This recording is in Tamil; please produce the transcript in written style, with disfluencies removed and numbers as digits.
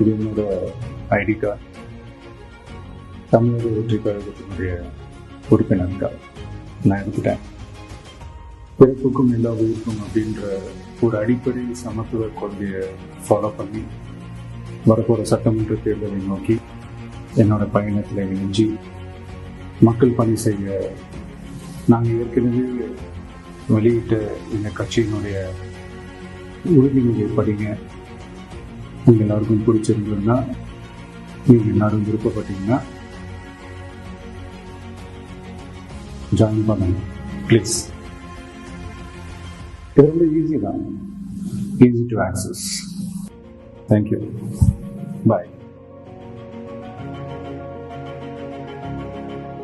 இது என்னோட ஐடி கார்டு. தமிழக வெற்றி கழகத்தினுடைய உறுப்பினர் கார்டு நான் எடுத்துட்டேன். பிறப்புக்கும் எல்லா உயிருக்கும் அப்படின்ற ஒரு அடிப்படை சமத்துவ கொள்கையை ஃபாலோ பண்ணி வரப்போகிற சட்டமன்ற தேர்தலை நோக்கி என்னோட பயணத்தில் இணைஞ்சி மக்கள் பணி செய்ய நாங்கள் ஏற்கனவே வெளியிட்ட எங்கள் கட்சியினுடைய உறுதிமொழியை படிங்க. உங்கள் எல்லாருக்கும் பிடிச்சிருந்ததுன்னா, நீங்கள் எல்லாரும் விருப்பப்பட்டீங்கன்னா ஜாயின் பண்ணுங்க ப்ளீஸ். இது ரொம்ப ஈஸி தான், easy to access. Thank you, bye.